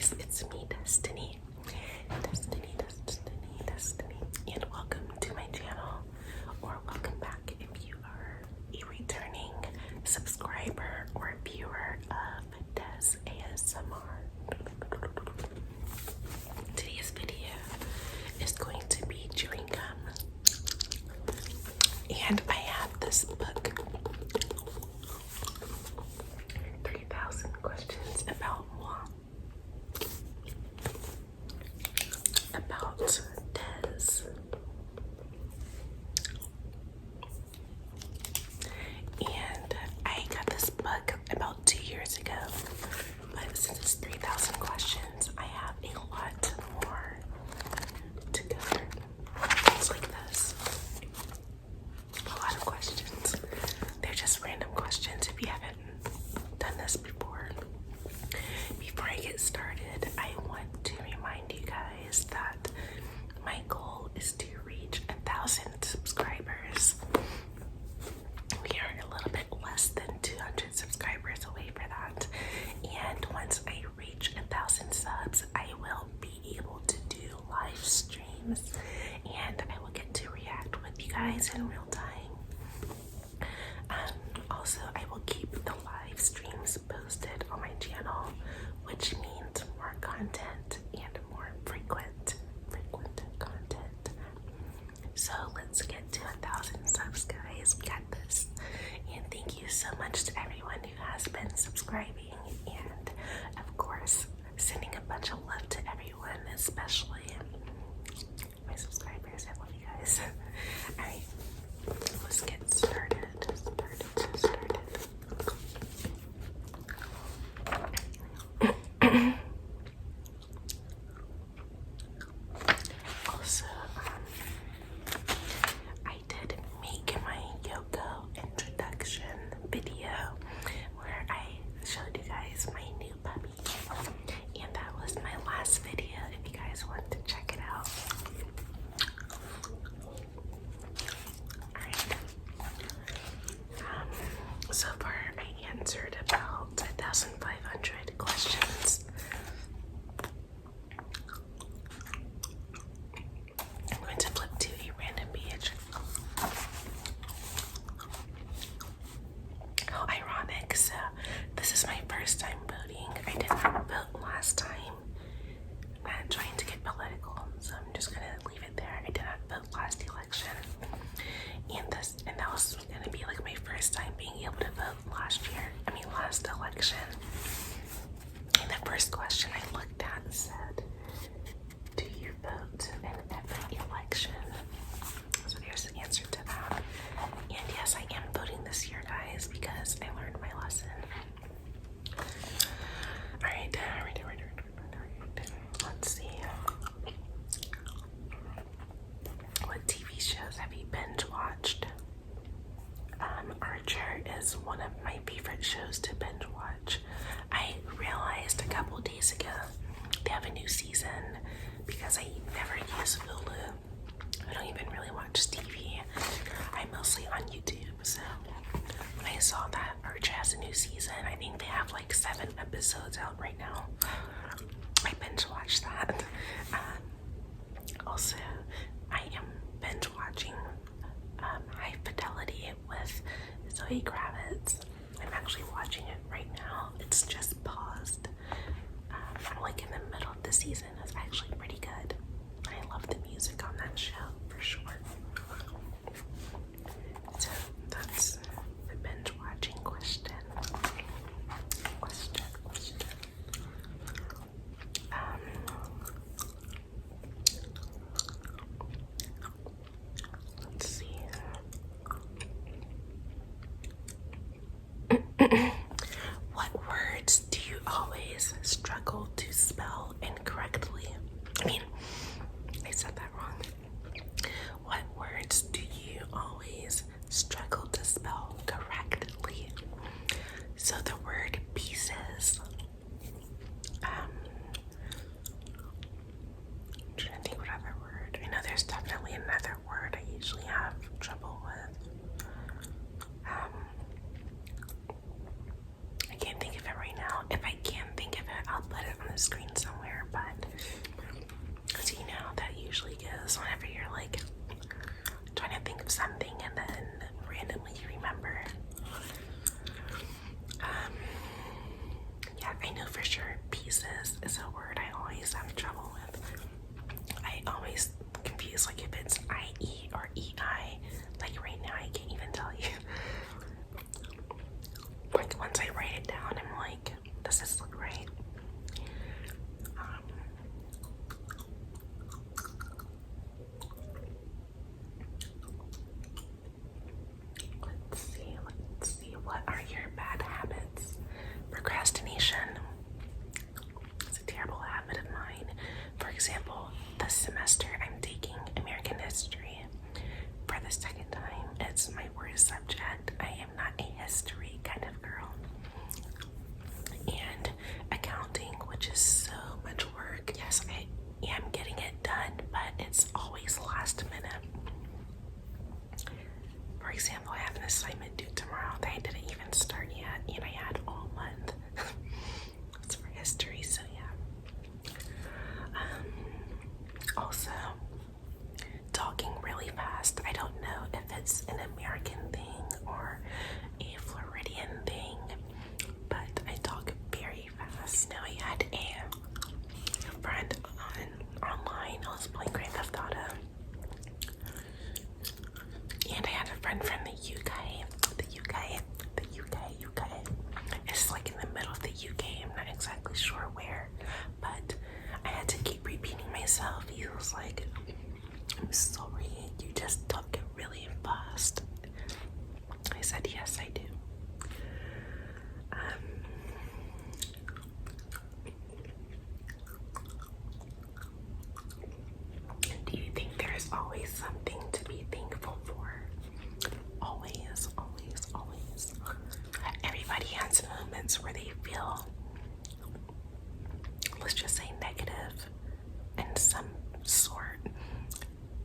guys, it's me, Destiny, and welcome to my channel, or welcome back if you are a returning subscriber or viewer of Des ASMR. Today's video is going to be chewing gum, and I have this book, 3,000 Questions About Moi, about Des. And I got this book about 2 years ago, but since it's 3,000 questions, I have a lot more to go through. It's like this. A lot of questions. They're just random questions if you haven't done this before. Before I get started, I want to remind you guys that my goal is to reach 1,000 subscribers. We are a little bit less than 200 subscribers away for that. And once I reach 1,000 subs, I will be able to do live streams and I will get to react with you guys in real time. Also, I will keep the live streams posted on my channel, which means more content and more frequent content. So let's get to 1,000 subs, guys. We got this. And thank you so much to everyone who has been subscribing, and of course sending a bunch of love to everyone, especially my subscribers. I love you guys. Alright, let's get started. Also, I did make my yoga introduction video where I showed you guys my new puppy, and that was my last video if you guys want to check it out. Alright, so far I answered about 1,500 questions. I'm going to flip to a random page. How ironic. So this is my first time voting. I did not vote last time. I'm not trying to get political, so I'm just gonna leave it there. I did not vote last election. And that was gonna be like my first time being able to vote last election. And the first question I looked at said, do you vote in every election? So there's the answer to that. And yes, I am voting this year, guys, because I learned my lesson. Alright, let's see. What TV shows have you binge watched? Archer is one of my favorite shows to binge watch. I realized a couple days ago they have a new season because I never use Hulu. I don't even really watch TV. I'm mostly on YouTube, so when I saw that Archer has a new season, I think they have like 7 episodes out right now. I binge watched that. Also, I am binge watching High Fidelity with Zoe Kravitz. I'm actually watching it right now. It's just paused. I'm like in the middle of the season. It's actually pretty good. I love the music on that show for sure. So that's the binge watching question. Let's see. What words do you always struggle to spell incorrectly? I mean, I said that wrong. What words do you always struggle to spell correctly? So the word pieces. I'm trying to think what other word. I know there's definitely another word I usually have trouble with. I can't think of it right now. If I can think of it, I'll put it on the screen somewhere. know for sure pieces is a word I always have trouble with. I always confuse like if it's IE or EI. Like right now I can't even tell you. Like once I write it down, I'm like, does this look right? Let's see, what are your bad habits? Procrastination. It's a terrible habit of mine. For example, this semester I'm taking American history for the second time. It's my worst subject. I am not a history kind of girl. And accounting, which is so much work. Yes, I am getting it done, but it's always last minute. For example, I have an assignment due tomorrow that I didn't even start yet, and I had all month. It's for history, so yeah. Also, talking really fast. I don't know if it's an American thing or a Floridian thing, but I talk very fast. Now I had a friend online. I was playing Grand Theft Auto, and I had a friend from the UK. It's like in the middle of the UK. I'm not exactly sure where, but I had to keep repeating myself. He was like, I'm sorry, you just talk really fast. I said, yes, I do. Do you think there's always something to be thankful for? Always, always, always. Everybody has moments where they feel, let's just say, negative in some sort.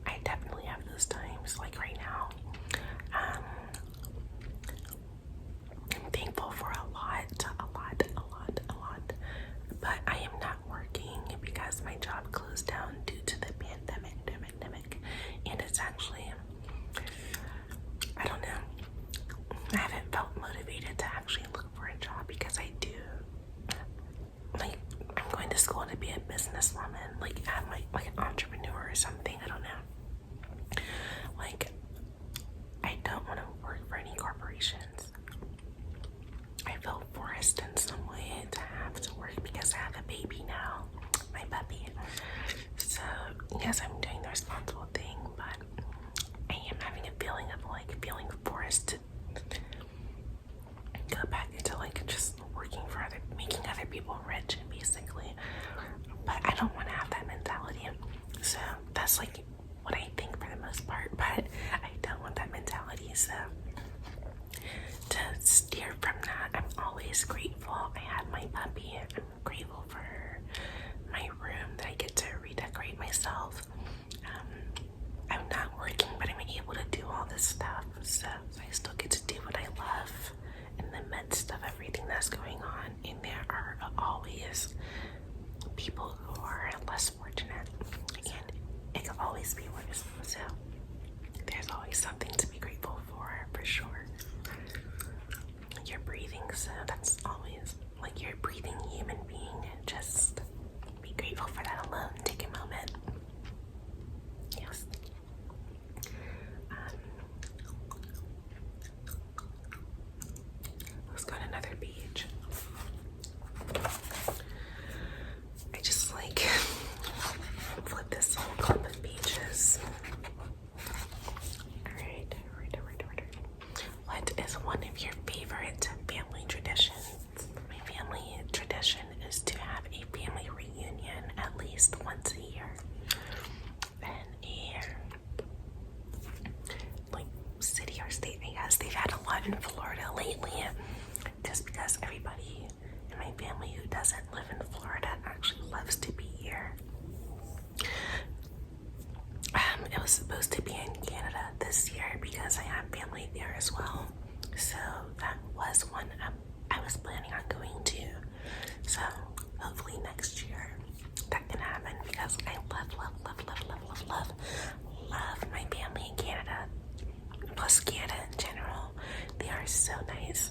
I definitely have those times, like right now. I'm thankful for a lot, but I am not working because my job closed down due to the pandemic, and it's actually, I don't know, I haven't felt motivated to actually look for a job because I do, like, I'm going to school to be a businesswoman, like I'm like an entrepreneur or something, I don't know. Like, I don't want to work for any corporations. I feel forced in some way to have to work because I have a baby now, my puppy. So yes, I'm doing the responsible thing, but I am having a feeling of like feeling forced to go back into like just working for making other people rich, basically. But I don't want to have that mentality. So that's like what I think for the most part, but I don't want that mentality. So to steer from that, I'm always grateful. I have my puppy. I'm grateful for my room that I get to redecorate myself. I'm not working, but I'm able to do all this stuff. So I still get to do what I love in the midst of everything that's going on. And there are always people who are less fortunate, and it could always be worse. So there's always something to be grateful for sure. You're breathing, so that's always like you're a breathing human being. Just be grateful for that alone. Take a moment. Yes. Let's go to another beach. I just like flip this whole clip of beaches. Alright. What is one of your favorite family traditions? My family tradition is to have a family reunion at least once a year. And like city or state, I guess. They've had a lot in Florida lately, just because everybody in my family who doesn't live in Florida actually loves to be here. It was supposed to be in Canada this year because I have family there as well. So that was one I was planning on going to. So hopefully next year that can happen because I love my family in Canada. Plus Canada in general. They are so nice.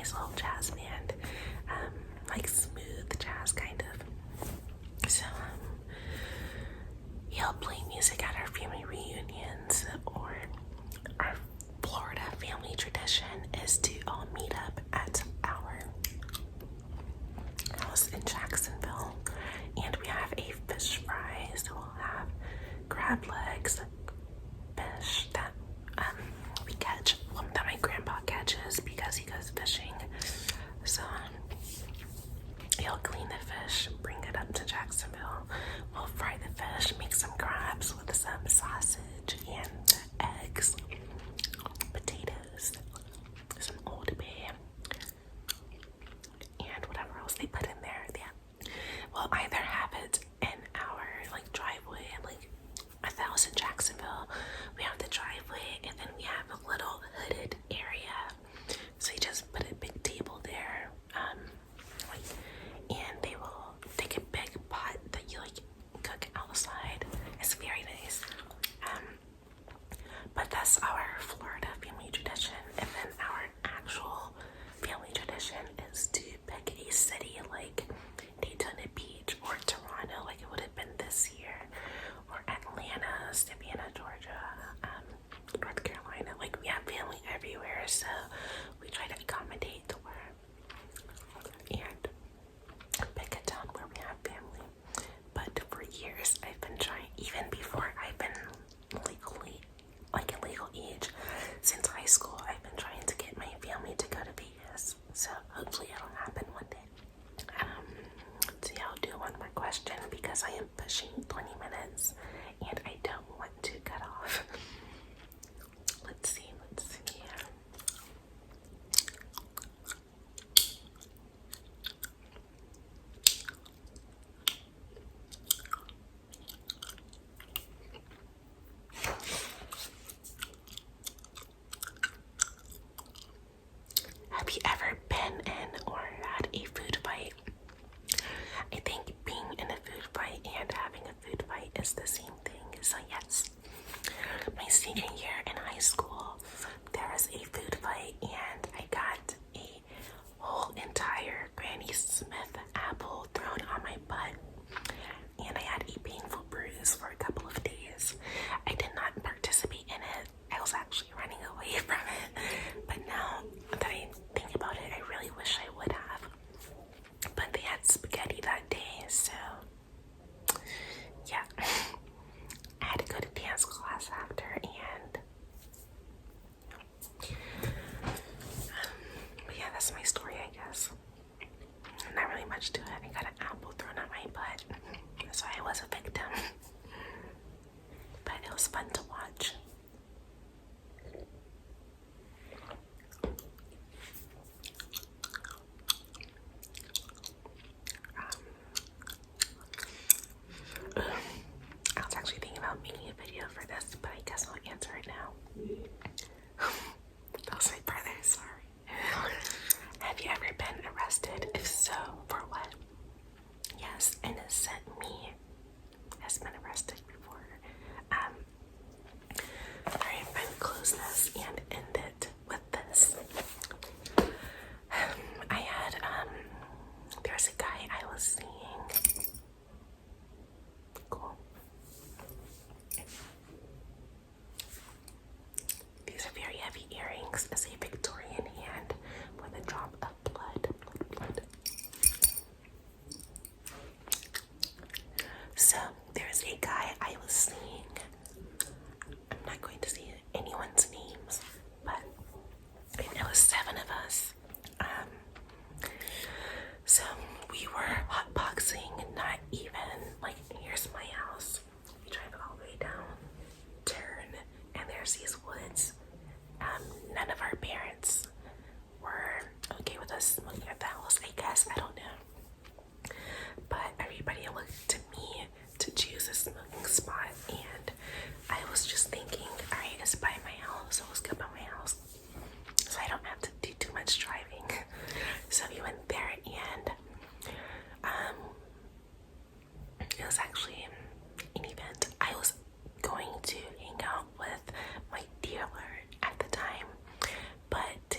nice little jazz band, like smooth jazz kind of. So he'll play music at our family reunions, or our Florida family tradition is to all meet up at our house in Jacksonville, and we have a fish fry. So we'll have crab legs, fish that we catch, well, that my grandpa catches because he goes fishing. So he'll clean the fish, bring it up to Jacksonville. We'll fry the fish, make some crabs with some sausage and eggs, potatoes, some Old Bay, and whatever else they put in there. Yeah, we'll either have it in our like driveway, like a house in Jacksonville. We have the driveway, and then we have a little hooded area. So you just put a big table there, and they will take a big pot that you like cook outside. It's very nice. But that's our Florida family tradition, and then our actual family tradition is to pick a city like Daytona Beach or Toronto, like it would have been this year, or Atlanta, Savannah, Georgia, North Carolina. Like we have family everywhere, so we try to accommodate to where and pick a town where we have family. But for years I've been trying, even before I've been legally, like a legal age, since high school, I've been trying to get my family to go to Vegas. So hopefully it'll happen one day. So yeah, I'll do one more question because I am pushing 20 minutes and I don't want to cut off. Let's see. Have you ever been in or had a food fight? I think being in a food fight and having a food fight is the same thing. So yes, my senior year in high school, there was a food fight and I got a whole entire Granny Smith apple thrown on my butt, and I had a painful bruise for a couple of days. I did not participate in it. I was actually running away from it. But now that I think about it, I really wish I would have. But they had spaghetti that day, so yeah. I had to go to dance class after, and but yeah, that's my story, I guess. Not really much to it. I got an apple thrown at my butt, so I was a victim. But it was fun to watch. I was actually thinking about making a video for this, but I guess I'll answer it now. That was my brother, sorry. Have you ever been arrested? If so, for what? Yes, innocent me has been arrested before. Alright, I'm gonna close this and end it with this. I had, there's a guy I was seeing. Cool. These are very heavy earrings. It's a Victorian hand with a drop of blood. So there's a guy I was seeing. I'm not going to say anyone's names, but it was 7 of us. So we were hotboxing, not even like, here's my house. We drive all the way down, turn, and there's these woods. None of our parents were okay with us smoking at the house, I guess. I don't know. But everybody looked to me to choose a smoking spot, and I was just thinking, alright, it's by my house, so let's go by my house, so I don't have to do too much driving. So we went there, and it was actually an event. I was going to hang out with my dealer at the time, but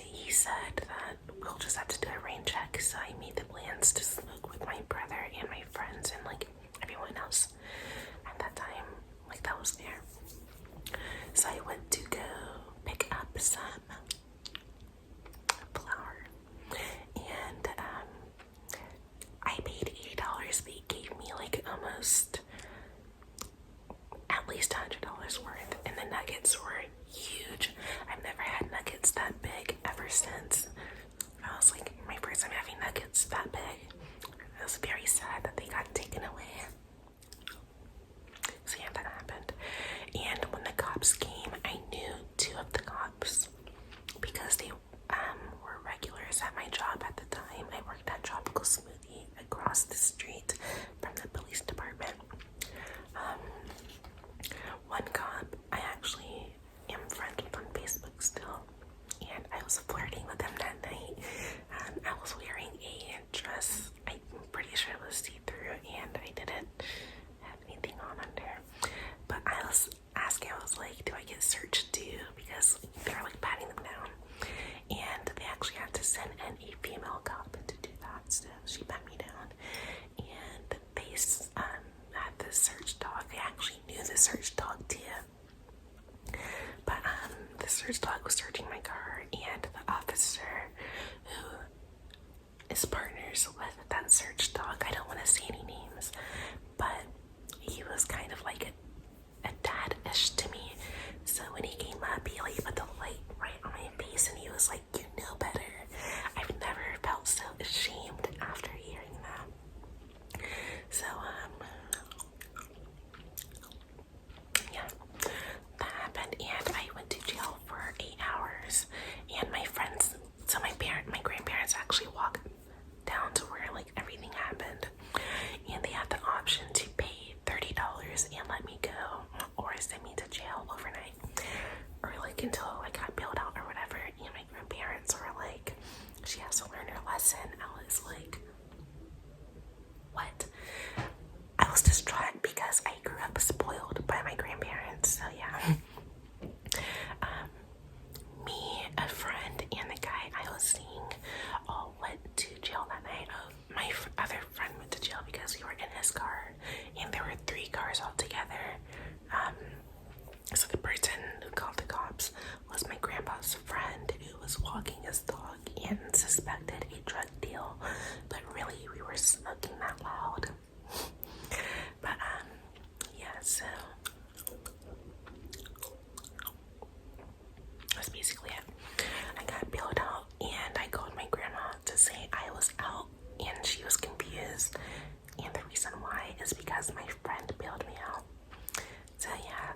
we'll just have to do a rain check. So I made the plans to smoke with my brother and my friends and like everyone else at that time, like that was there. So I went to go pick up some flour, and I paid $80. They gave me like almost at least $100 worth, and the nuggets were huge. I've never had nuggets that big ever since. I was like, my first time having nuggets that big. I was very sad that they got taken away. So yeah, that happened. And when the cops came, I knew two of the cops because they were regulars at my job at the time. I worked at Tropical Smoothie across the street from the police department. One cop I actually am friends with on Facebook still, and I was flirting with him that night. I was wearing a dress, I'm pretty sure it was see-through, and I didn't have anything on under. But I was asking, I was like, do I get searched too? Because they were like patting them down, and they actually had to send in a female cop to do that. So she pat me down, and they had the search dog. They actually knew the search dog too. But the search dog was searching my car, and the officer who is partners with that search dog, I don't want to say any names, but he was kind of like a dad-ish to me. So when he came up, he like put the light right on my face, and he was like, you know better. I've never felt so ashamed after hearing that. So yeah, that happened, and I went to jail for 8 hours. And my friends, so my grandparents actually walked down to where like everything happened, and they had the option to pay $30 and let me go, or send me to jail overnight, or like until I got bailed out or whatever. And my grandparents were like, she has to learn her lesson. I was like, what? I was distraught because I grew up spoiled by my grandparents. So yeah. Me, a friend, and the guy I was seeing all went to jail that night. My other friend went to jail because we were in his car, and there were 3 cars all together. So the person who called the cops was my grandpa's friend who was walking his dog and suspected a drug deal, but really we were smoking that loud. But yeah, so that's basically it. I got bailed out, and I called my grandma to say I was out, and she was confused. And the reason why is because my friend bailed me out. So yeah,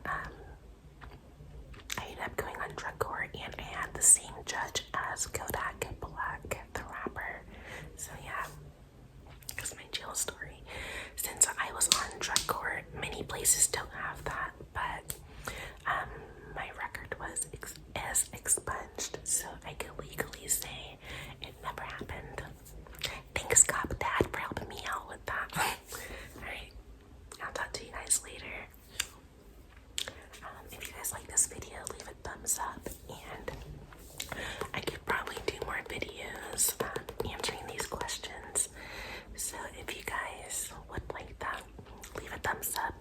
I ended up going on drug court, and I had the same judge as Kodak Black, the rapper. So yeah, that's my jail story. Since I was on drug court, many places don't have that, but my record was expunged, so I could legally say it never happened. Thanks, Cop Dad, for helping me out with that. Alright, I'll talk to you guys later. If you guys like this video, leave a thumbs up, and I could probably do more videos answering these questions. So if you guys would like that, leave a thumbs up